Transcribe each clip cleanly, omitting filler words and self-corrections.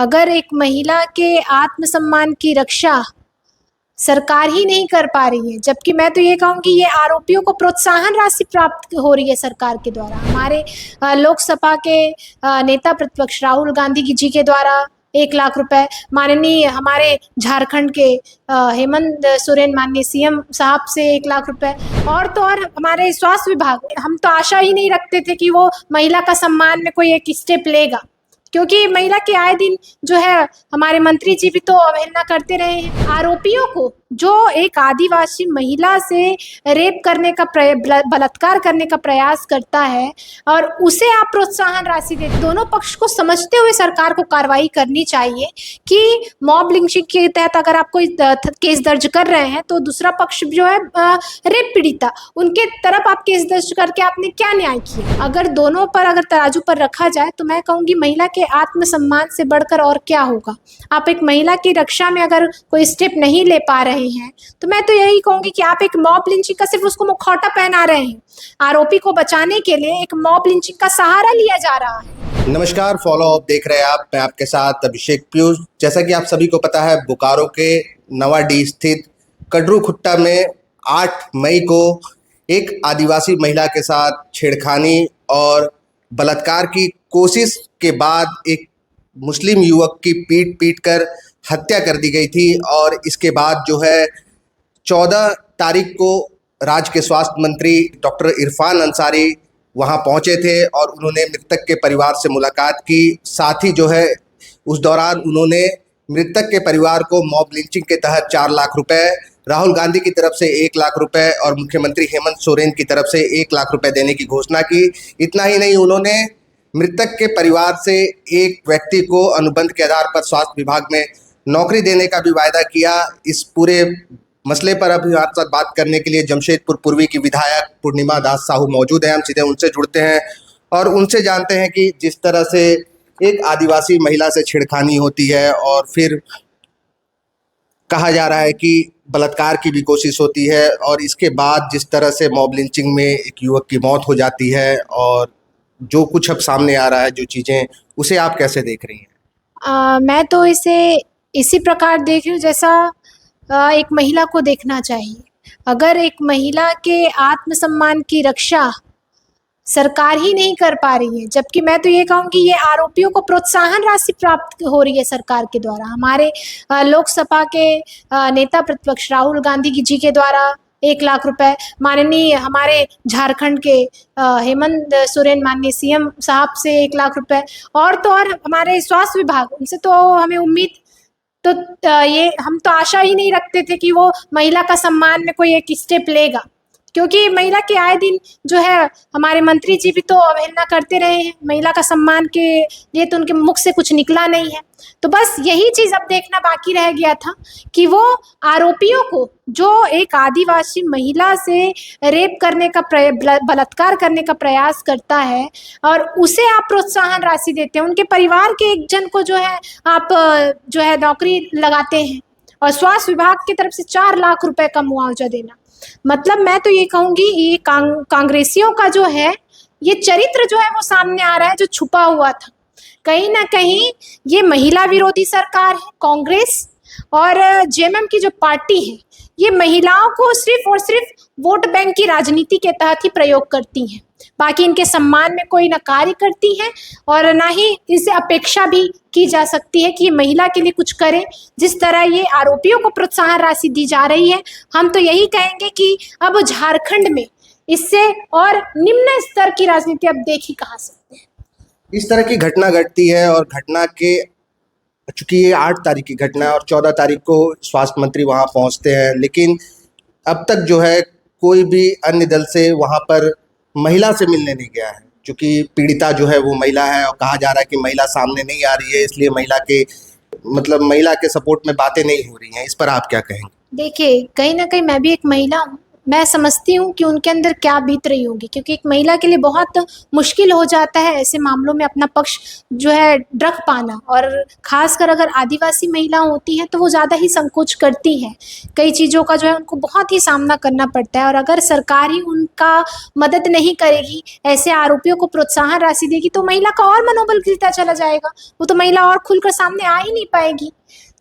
अगर एक महिला के आत्मसम्मान की रक्षा सरकार ही नहीं कर पा रही है, जबकि मैं तो ये कहूँगी ये आरोपियों को प्रोत्साहन राशि प्राप्त हो रही है सरकार के द्वारा। हमारे लोकसभा के नेता प्रतिपक्ष राहुल गांधी जी के द्वारा 1 लाख रुपए, माननीय हमारे झारखंड के हेमंत सोरेन माननीय सीएम साहब से 1 लाख रुपए, और तो और हमारे स्वास्थ्य विभाग, हम तो आशा ही नहीं रखते थे कि वो महिला का सम्मान में कोई एक स्टेप लेगा, क्योंकि महिला के आए दिन जो है हमारे मंत्री जी भी तो अवहेलना करते रहे हैं। आरोपियों को जो एक आदिवासी महिला से रेप करने का बलात्कार करने का प्रयास करता है और उसे आप प्रोत्साहन राशि देते, दोनों पक्ष को समझते हुए सरकार को कार्रवाई करनी चाहिए कि मॉब लिंचिंग के तहत अगर आप कोई केस दर्ज कर रहे हैं तो दूसरा पक्ष जो है रेप पीड़िता, उनके तरफ आप केस दर्ज करके आपने क्या न्याय किया। अगर दोनों पर अगर तराजू पर रखा जाए तो मैं कहूँगी महिला के आत्मसम्मान से बढ़कर और क्या होगा। आप एक महिला की रक्षा में अगर कोई स्टेप नहीं ले पा रहे हैं तो मैं तो यही कहूंगी कि आप एक मॉब लिंचिंग का सिर्फ उसको मुखौटा पहना रहे हैं। आरोपी को बचाने के लिए एक मॉब लिंचिंग का सहारा लिया जा रहा है। नमस्कार, फॉलो अप देख रहे हैं आप, मैं आपके साथ अभिषेक पीयूष। जैसा कि आप सभी को पता है, बोकारो के नवाडीह स्थित कड़रू खुट्टा में 8 मई को एक आदिवासी महिला के साथ छेड़खानी और बलात्कार की कोशिश के बाद एक मुस्लिम युवक की पीट कर हत्या कर दी गई थी। और इसके बाद जो है 14 तारीख को राज्य के स्वास्थ्य मंत्री डॉक्टर इरफान अंसारी वहां पहुंचे थे और उन्होंने मृतक के परिवार से मुलाकात की। साथ ही जो है उस दौरान उन्होंने मृतक के परिवार को मॉब लिंचिंग के तहत 4 लाख रुपए, राहुल गांधी की तरफ से 1 लाख रुपए और मुख्यमंत्री हेमंत सोरेन की तरफ से 1 लाख रुपए देने की घोषणा की। इतना ही नहीं, उन्होंने मृतक के परिवार से एक व्यक्ति को अनुबंध के आधार पर स्वास्थ्य विभाग में नौकरी देने का भी वायदा किया। इस पूरे मसले पर अभी हमारे साथ बात करने के लिए जमशेदपुर पूर्वी की विधायक पूर्णिमा दास साहू मौजूद हैं। हम सीधे उनसे जुड़ते हैं और उनसे जानते हैं कि जिस तरह से एक आदिवासी महिला से छेड़खानी होती है और फिर कहा जा रहा है कि बलात्कार की भी कोशिश होती है और इसके बाद जिस तरह से मॉब लिंचिंग में एक युवक की मौत हो जाती है और जो कुछ अब सामने आ रहा है, जो चीज़ें, उसे आप कैसे देख रही हैं? मैं तो इसे इसी प्रकार देख रही हूँ जैसा एक महिला को देखना चाहिए। अगर एक महिला के आत्मसम्मान की रक्षा सरकार ही नहीं कर पा रही है, जबकि मैं तो ये कहूँगी ये आरोपियों को प्रोत्साहन राशि प्राप्त हो रही है सरकार के द्वारा। हमारे लोकसभा के नेता प्रतिपक्ष राहुल गांधी जी के द्वारा 1 लाख रुपए, माननीय हमारे झारखंड के हेमंत सोरेन माननीय सीएम साहब से 1 लाख रुपए, और तो और हमारे स्वास्थ्य विभाग, उनसे तो हमें उम्मीद तो ये हम तो आशा ही नहीं रखते थे कि वो महिला का सम्मान में कोई एक स्टेप लेगा, क्योंकि महिला के आए दिन जो है हमारे मंत्री जी भी तो अवहेलना करते रहे हैं। महिला का सम्मान के लिए तो उनके मुख से कुछ निकला नहीं है। तो बस यही चीज़ अब देखना बाकी रह गया था कि वो आरोपियों को जो एक आदिवासी महिला से रेप करने का बलात्कार करने का प्रयास करता है और उसे आप प्रोत्साहन राशि देते हैं, उनके परिवार के एक जन को जो है आप जो है नौकरी लगाते हैं और स्वास्थ्य विभाग की तरफ से 4 लाख रुपए का मुआवजा देना। मतलब मैं तो ये कहूँगी ये कांग्रेसियों का जो है ये चरित्र जो है वो सामने आ रहा है, जो छुपा हुआ था। कहीं ना कहीं ये महिला विरोधी सरकार है कांग्रेस, और जेएमएम की जो पार्टी है ये महिलाओं को सिर्फ और सिर्फ वोट बैंक की राजनीति के तहत ही प्रयोग करती हैं। बाकी इनके सम्मान में कोई ना कार्य करती हैं और ना ही इनसे अपेक्षा भी की जा सकती है कि ये महिला के लिए कुछ करें। जिस तरह ये आरोपियों को प्रोत्साहन राशि दी जा रही है, हम तो यही कहेंगे कि अब झारखंड में इससे और निम्न स्तर की राजनीति अब देख ही कहाँ सकते हैं। इस तरह की घटना घटती है और घटना के, चूंकि ये 8 तारीख की घटना है और 14 तारीख को स्वास्थ्य मंत्री वहां पहुंचते हैं, लेकिन अब तक जो है कोई भी अन्य दल से वहां पर महिला से मिलने नहीं गया है। चूंकि पीड़िता जो है वो महिला है और कहा जा रहा है कि महिला सामने नहीं आ रही है, इसलिए महिला के सपोर्ट में बातें नहीं हो रही हैं। इस पर आप क्या कहेंगे? देखिए, कहीं ना कहीं मैं भी एक महिला हूँ, मैं समझती हूँ कि उनके अंदर क्या बीत रही होगी, क्योंकि एक महिला के लिए बहुत मुश्किल हो जाता है ऐसे मामलों में अपना पक्ष जो है रख पाना, और ख़ासकर अगर आदिवासी महिला होती हैं तो वो ज़्यादा ही संकोच करती हैं। कई चीज़ों का जो है उनको बहुत ही सामना करना पड़ता है, और अगर सरकार ही उनका मदद नहीं करेगी, ऐसे आरोपियों को प्रोत्साहन राशि देगी, तो महिला का और मनोबल गिरता चला जाएगा। वो तो महिला और खुलकर सामने आ ही नहीं पाएगी।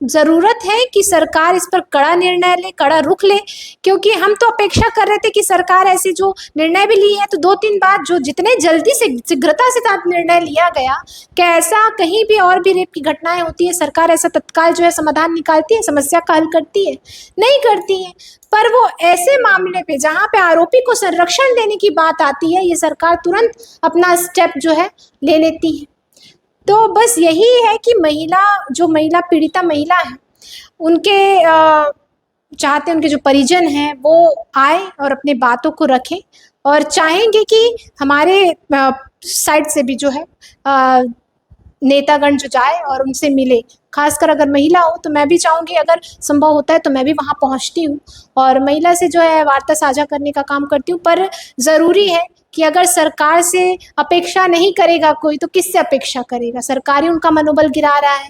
ज़रूरत है कि सरकार इस पर कड़ा निर्णय ले, कड़ा रुख ले, क्योंकि हम तो अपेक्षा कर रहे थे कि सरकार ऐसे जो निर्णय भी ली है तो 2-3 बार जो जितने जल्दी से शीघ्रता से साथ निर्णय लिया गया, क्या ऐसा कहीं भी और भी रेप की घटनाएं होती है सरकार ऐसा तत्काल जो है समाधान निकालती है, समस्या का हल करती है? नहीं करती है। पर वो ऐसे मामले पे जहाँ पे आरोपी को संरक्षण देने की बात आती है, ये सरकार तुरंत अपना स्टेप जो है ले लेती है। तो बस यही है कि महिला पीड़िता महिला है, उनके चाहते हैं उनके जो परिजन हैं वो आए और अपने बातों को रखें, और चाहेंगे कि हमारे साइड से भी जो है नेतागण जो जाए और उनसे मिले। खासकर अगर महिला हो तो मैं भी चाहूँगी, अगर संभव होता है तो मैं भी वहाँ पहुँचती हूँ और महिला से जो है वार्ता साझा करने का काम करती हूँ। पर ज़रूरी है कि अगर सरकार से अपेक्षा नहीं करेगा कोई तो किससे अपेक्षा करेगा? सरकार ही उनका मनोबल गिरा रहा है।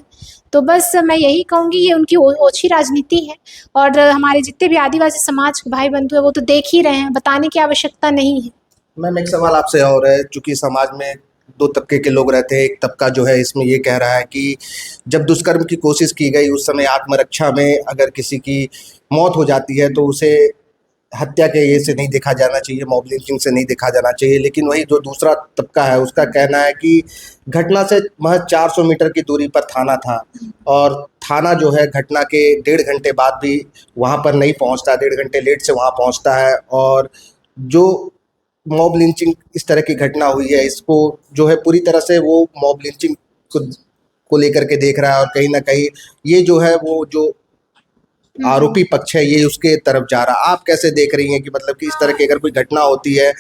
तो बस मैं यही कहूँगी, ये उनकी ओछी राजनीति है, और हमारे जितने भी आदिवासी समाज के भाई बंधु हैं वो तो देख ही रहे हैं, बताने की आवश्यकता नहीं है। मैम एक सवाल आपसे और है, चूंकि समाज में दो तबके के लोग रहते हैं। एक तबका जो है इसमें ये कह रहा है कि जब दुष्कर्म की कोशिश की गई उस समय आत्मरक्षा में अगर किसी की मौत हो जाती है तो उसे हत्या के ये से नहीं देखा जाना चाहिए, मॉब लिंचिंग से नहीं देखा जाना चाहिए। लेकिन वही जो दूसरा तबका है उसका कहना है कि घटना से महज 400 मीटर की दूरी पर थाना था और थाना जो है घटना के 1.5 घंटे बाद भी वहाँ पर नहीं पहुँचता, 1.5 घंटे लेट से वहाँ पहुँचता है। और जो मॉब लिंचिंग इस तरह की घटना हुई है इसको जो है पूरी तरह से वो मॉब लिंचिंग को लेकर के देख रहा है, और कहीं ना कहीं ये जो है वो जो आरोपी पक्ष है ये उसके तरफ जा रहा है। आप कैसे देख रही हैं कि मतलब कि इस तरह की अगर कोई घटना होती है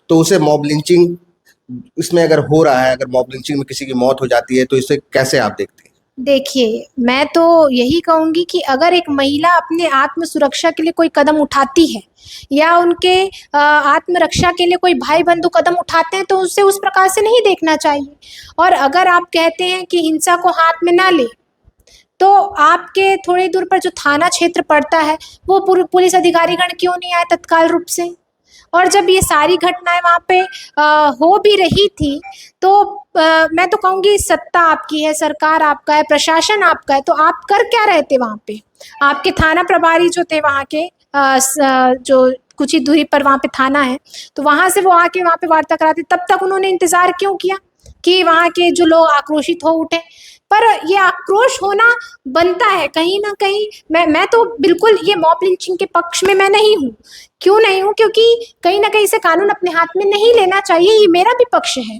तो उसे मॉब लिंचिंग इसमें अगर हो रहा है, अगर मॉब लिंचिंग में किसी की मौत हो जाती है तो इसे कैसे आप देखते हैं? देखिए, मैं तो यही कहूँगी कि अगर एक महिला अपने आत्म सुरक्षा के लिए कोई कदम उठाती है या उनके आत्मरक्षा के लिए कोई भाई बंधु कदम उठाते हैं तो उसे उस प्रकार से नहीं देखना चाहिए। और अगर आप कहते हैं कि हिंसा को हाथ में ना ले, तो आपके थोड़ी दूर पर जो थाना क्षेत्र पड़ता है वो पुलिस अधिकारीगण क्यों नहीं आए तत्काल रूप से? और जब ये सारी घटनाएं वहाँ पे हो भी रही थी तो मैं तो कहूँगी सत्ता आपकी है, सरकार आपका है, प्रशासन आपका है, तो आप कर क्या रहे थे वहाँ पे? आपके थाना प्रभारी जो थे वहाँ के जो कुछ ही दूरी पर वहाँ पे थाना है, तो वहाँ से वो आके वहाँ पे वार्ता कराते, तब तक उन्होंने इंतजार क्यों किया कि वहाँ के जो लोग आक्रोशित हो उठे? पर ये आक्रोश होना बनता है कहीं ना कहीं। मैं तो बिल्कुल ये मॉब लिंचिंग के पक्ष में मैं नहीं हूँ। क्यों नहीं हूँ? क्योंकि कहीं ना कहीं इसे कानून अपने हाथ में नहीं लेना चाहिए, ये मेरा भी पक्ष है।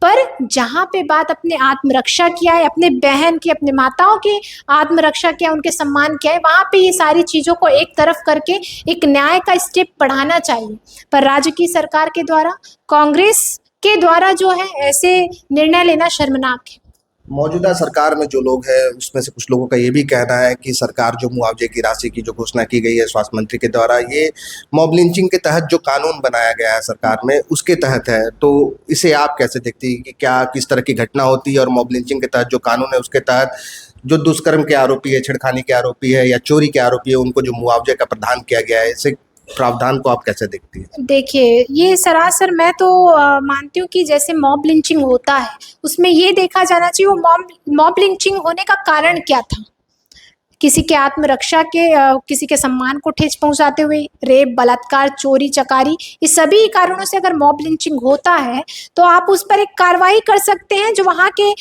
पर जहाँ पे बात अपने आत्मरक्षा की है, अपने बहन की, अपने माताओं की आत्मरक्षा किया, उनके सम्मान किया है, वहाँ पे ये सारी चीज़ों को एक तरफ करके एक न्याय का स्टेप बढ़ाना चाहिए। पर राज्य की सरकार के द्वारा, कांग्रेस के द्वारा जो है ऐसे निर्णय लेना शर्मनाक है। मौजूदा सरकार में जो लोग हैं उसमें से कुछ लोगों का ये भी कहना है कि सरकार जो मुआवजे की राशि की जो घोषणा की गई है स्वास्थ्य मंत्री के द्वारा, ये मॉब लिंचिंग के तहत जो कानून बनाया गया है सरकार में उसके तहत है। तो इसे आप कैसे देखती हैं कि क्या किस तरह की घटना होती है और मॉब लिंचिंग के तहत जो कानून है उसके तहत जो दुष्कर्म के आरोपी है, छेड़खानी के आरोपी है या चोरी के आरोपी है उनको जो मुआवजे का प्रावधान किया गया है, इसे प्रावधान को आप कैसे देखती हैं? देखिए, ये सरासर मैं तो मानती हूँ कि जैसे मॉब लिंचिंग होता है उसमें ये देखा जाना चाहिए वो मॉब लिंचिंग होने का कारण क्या था। किसी के आत्मरक्षा के किसी के सम्मान को ठेस पहुंचाते हुए, रेप, बलात्कार, चोरी, चकारी, इस सभी कारणों से अगर मॉब लिंचिंग होता है तो आप उस पर एक कार्रवाई कर सकते हैं। जो वहाँ के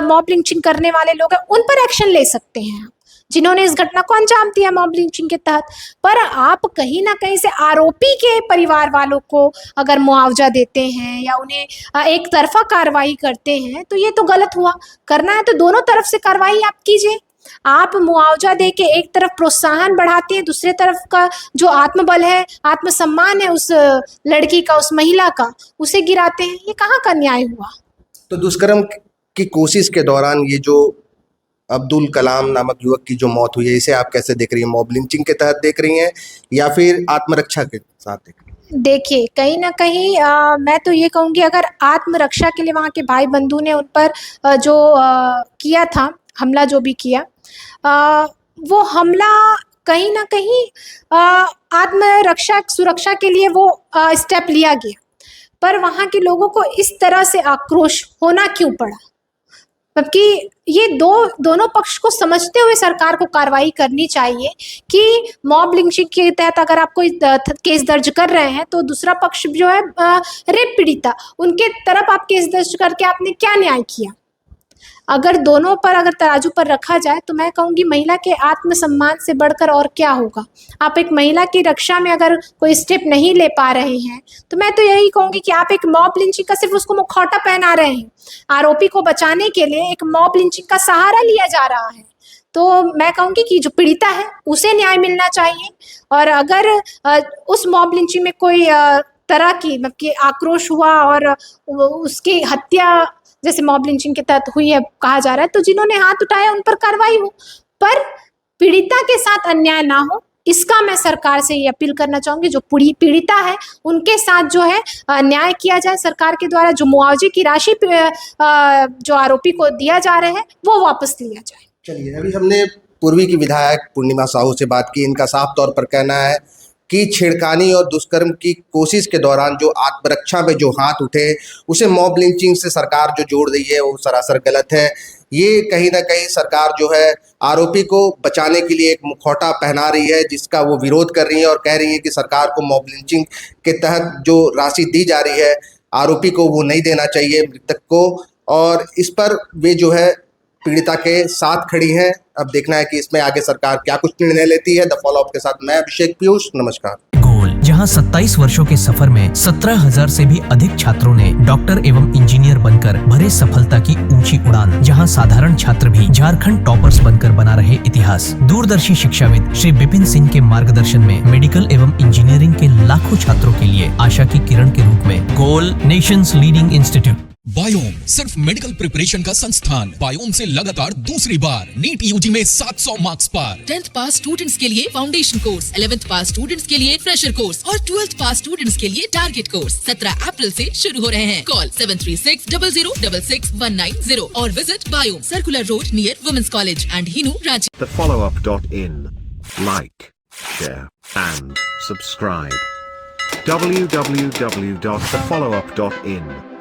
मॉब लिंचिंग करने वाले लोग हैं उन पर एक्शन ले सकते हैं आप, जिन्होंने इस घटना को अंजाम दिया मॉब लिंचिंग के तहत। पर आप कहीं ना कहीं से आरोपी के परिवार वालों को अगर मुआवजा देते हैं या उन्हें एक तरफा कार्रवाई करते हैं तो ये तो गलत हुआ। करना है तो दोनों तरफ से कार्रवाई आप कीजिए। आप मुआवजा दे के एक तरफ प्रोत्साहन बढ़ाते हैं, दूसरे तरफ का जो आत्मबल है, आत्मसम्मान है उस लड़की का, उस महिला का, उसे गिराते हैं। ये कहाँ का न्याय हुआ? तो दुष्कर्म की कोशिश के दौरान ये जो अब्दुल कलाम नामक युवक की जो मौत हुई है, इसे आप कैसे देख रही हैं? मॉब लिंचिंग के तहत देख रही हैं या फिर आत्मरक्षा के साथ देख रही हैं? देखिए, कहीं न कहीं मैं तो ये कहूँगी, अगर आत्मरक्षा के लिए वहाँ के भाई बंधु ने उन पर जो किया था, हमला जो भी किया, वो हमला कहीं न कहीं आत्मरक्षा सुरक्षा के लिए वो स्टेप लिया गया। पर वहाँ के लोगों को इस तरह से आक्रोश होना क्यों पड़ा? जबकि ये दोनों पक्ष को समझते हुए सरकार को कार्रवाई करनी चाहिए कि मॉब लिंचिंग के तहत अगर आप कोई केस दर्ज कर रहे हैं, तो दूसरा पक्ष जो है रेप पीड़िता, उनके तरफ आप केस दर्ज करके आपने क्या न्याय किया? अगर दोनों पर अगर तराजू पर रखा जाए, तो मैं कहूँगी महिला के आत्मसम्मान से बढ़कर और क्या होगा। आप एक महिला की रक्षा में अगर कोई स्टेप नहीं ले पा रहे हैं, तो मैं तो यही कहूँगी कि आप एक मॉब लिंचिंग का सिर्फ उसको मुखौटा पहना रहे हैं। आरोपी को बचाने के लिए एक मॉब लिंचिंग का सहारा लिया जा रहा है। तो मैं कहूँगी कि जो पीड़िता है उसे न्याय मिलना चाहिए, और अगर उस मॉब लिंचिंग में कोई तरह की मतलब कि आक्रोश हुआ और उसकी हत्या जैसे मॉब लिंचिंग के तहत हुई है कहा जा रहा है, तो जिन्होंने हाथ उठाया उन पर कार्रवाई हो, पर पीड़िता के साथ अन्याय ना हो, इसका मैं सरकार से ये अपील करना चाहूँगी। जो पीड़िता है उनके साथ जो है न्याय किया जाए, सरकार के द्वारा जो मुआवजे की राशि जो आरोपी को दिया जा रहा है वो वापस लिया जाए। चलिए, अभी हमने पूर्वी की विधायक पूर्णिमा साहू से बात की। इनका साफ तौर पर कहना है कि छेड़खानी और दुष्कर्म की कोशिश के दौरान जो आत्मरक्षा में जो हाथ उठे, उसे मॉब लिंचिंग से सरकार जो जोड़ रही है वो सरासर गलत है। ये कहीं ना कहीं सरकार जो है आरोपी को बचाने के लिए एक मुखौटा पहना रही है, जिसका वो विरोध कर रही है और कह रही है कि सरकार को मॉब लिंचिंग के तहत जो राशि दी जा रही है आरोपी को, वो नहीं देना चाहिए, मृतक को। और इस पर वे जो है पीड़िता के साथ खड़ी हैं। अब देखना है कि इसमें आगे सरकार क्या कुछ निर्णय लेती है। द फॉलोअप के साथ मैं अभिषेक पीयूष, नमस्कार। गोल, जहां 27 वर्षों के सफर में 17,000 से भी अधिक छात्रों ने डॉक्टर एवं इंजीनियर बनकर भरे सफलता की ऊंची उड़ान, जहां साधारण छात्र भी झारखंड टॉपर्स बनकर बना रहे इतिहास। दूरदर्शी शिक्षाविद श्री विपिन सिंह के मार्गदर्शन में मेडिकल एवं इंजीनियरिंग के लाखों छात्रों के लिए आशा की किरण के रूप में गोल, नेशंस लीडिंग इंस्टीट्यूट। बायोम सिर्फ मेडिकल प्रिपरेशन का संस्थान। बायोम से लगातार दूसरी बार नीट यूजी में 700 मार्क्स पार। 10th पास स्टूडेंट्स के लिए फाउंडेशन कोर्स, 11th पास स्टूडेंट्स के लिए फ्रेशर कोर्स और 12th पास स्टूडेंट्स के लिए टारगेट कोर्स 17 अप्रैल से शुरू हो रहे हैं। कॉल 7360066190 और visit Biome, circular road near women's college and Hinoo, Ranchi. thefollowup.in. Like, share, and subscribe. www.thefollowup.in